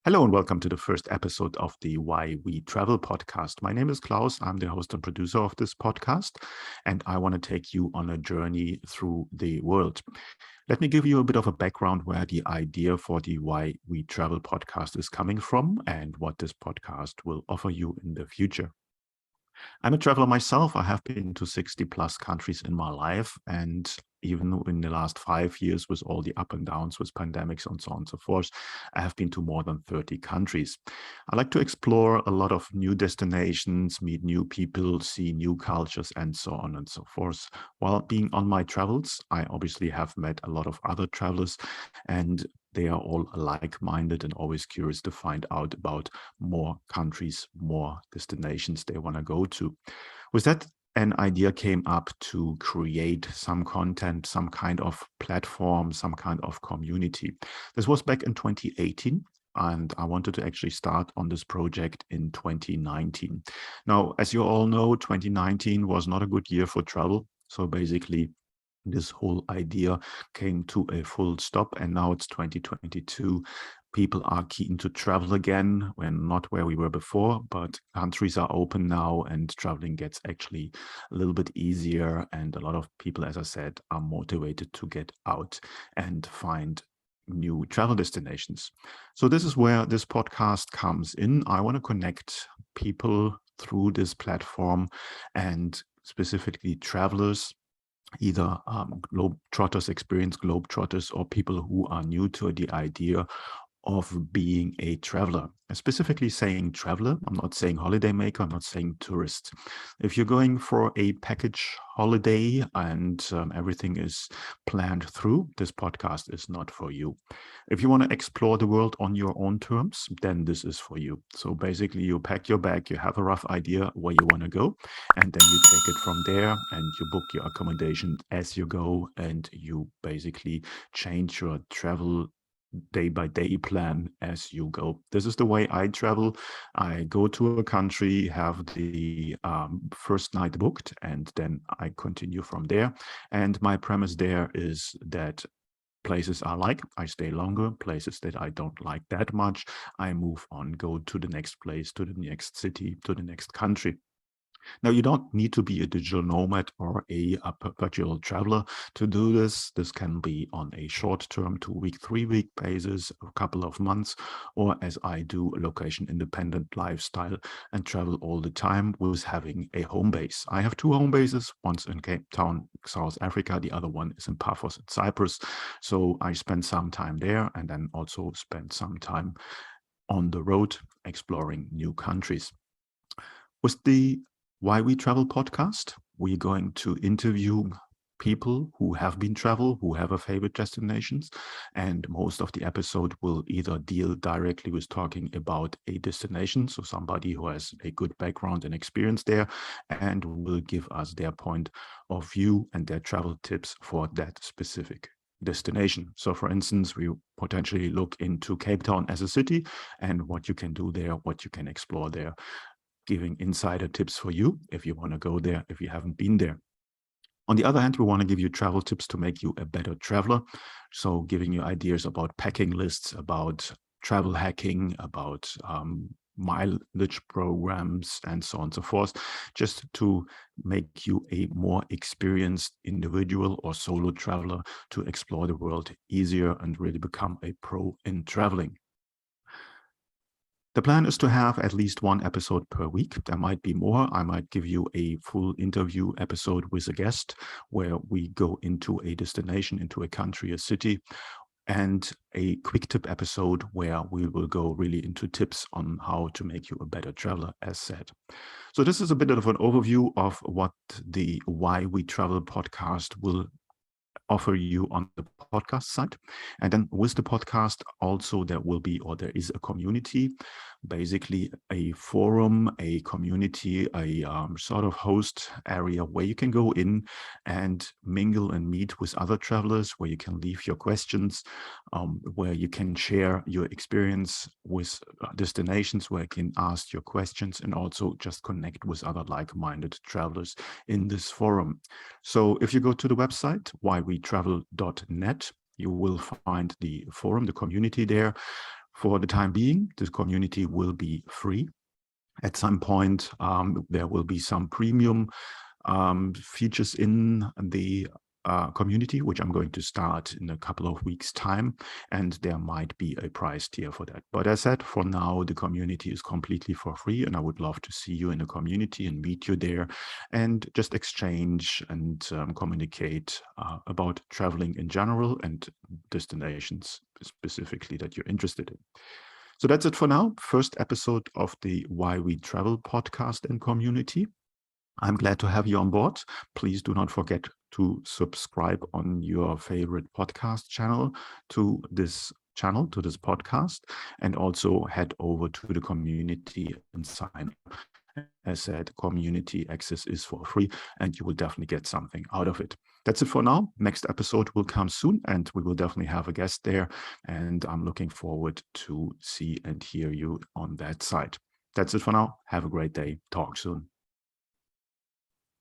Hello and welcome to the first episode of the Why We Travel podcast. My name is Klaus. I'm the host and producer of this podcast, and I want to take you on a journey through the world. Let me give you a bit of a background where the idea for the Why We Travel podcast is coming from and what this podcast will offer you in the future. I'm a traveler myself. I have been to 60 plus countries in my life. And even in the last 5 years, with all the up and downs, with pandemics and so on and so forth, I have been to more than 30 countries. I like to explore a lot of new destinations, meet new people, see new cultures, and so on and so forth. While being on my travels, I obviously have met a lot of other travelers, and they are all like-minded and always curious to find out about more countries, more destinations they want to go to. With that, an idea came up to create some content, some kind of platform, some kind of community. This was back in 2018. And I wanted to actually start on this project in 2019. Now, as you all know, 2019 was not a good year for travel. So basically, this whole idea came to a full stop, and now it's 2022. People are keen to travel again. We're not where we were before, but countries are open now and traveling gets actually a little bit easier. And a lot of people, as I said, are motivated to get out and find new travel destinations. So this is where this podcast comes in. I want to connect people through this platform, and specifically travelers, either globetrotters, experienced globetrotters, or people who are new to the idea of being a traveler. I'm specifically saying traveler. I'm not saying holidaymaker. I'm not saying tourist. If you're going for a package holiday and everything is planned through, this podcast is not for you. If you want to explore the world on your own terms, then this is for you. So basically, you pack your bag, you have a rough idea where you want to go, and then you take it from there and you book your accommodation as you go, and you basically change your travel day by day plan as you go. This is the way I travel. I go to a country, have the first night booked, and then I continue from there. And my premise there is that places I like, I stay longer. Places that I don't like that much, I move on, go to the next place, to the next city, to the next country. Now, you don't need to be a digital nomad or a perpetual traveler to do this. This can be on a short-term, 2-week, 3-week basis, a couple of months, or as I do, a location-independent lifestyle and travel all the time with having a home base. I have 2 home bases, one's in Cape Town, South Africa, the other one is in Paphos in Cyprus. So I spend some time there and then also spend some time on the road exploring new countries. With the Why We Travel podcast, we're going to interview people who have been travel, who have a favorite destinations, and most of the episode will either deal directly with talking about a destination, so somebody who has a good background and experience there, and will give us their point of view and their travel tips for that specific destination. So for instance, we potentially look into Cape Town as a city and what you can do there, what you can explore there, giving insider tips for you if you want to go there, if you haven't been there. On the other hand, we want to give you travel tips to make you a better traveler. So giving you ideas about packing lists, about travel hacking, about mileage programs, and so on and so forth, just to make you a more experienced individual or solo traveler to explore the world easier and really become a pro in traveling. The plan is to have at least 1 episode per week. There might be more. I might give you a full interview episode with a guest where we go into a destination, into a country, a city, and a quick tip episode where we will go really into tips on how to make you a better traveler, as said. So this is a bit of an overview of what the Why We Travel podcast will offer you on the podcast side. And then with the podcast also there will be, or there is, a community, basically a forum, a community, a sort of host area where you can go in and mingle and meet with other travelers, where you can leave your questions, where you can share your experience with destinations, where you can ask your questions and also just connect with other like-minded travelers in this forum. So if you go to the website, whywetravel.net, you will find the forum, the community there. For the time being, this community will be free. At some point, there will be some premium features in the community, which I'm going to start in a couple of weeks' time, and there might be a price tier for that. But as I said, for now, the community is completely for free, and I would love to see you in the community and meet you there and just exchange and communicate about traveling in general and destinations specifically that you're interested in. So that's it for now. First episode of the Why We Travel podcast and community. I'm glad to have you on board. Please do not forget to subscribe on your favorite podcast channel to this podcast, and also head over to the community and sign up. As said, community access is for free, and you will definitely get something out of it. That's it for now. Next episode will come soon, and we will definitely have a guest there, and I'm looking forward to see and hear you on that side. That's it for now. Have a great day. Talk soon.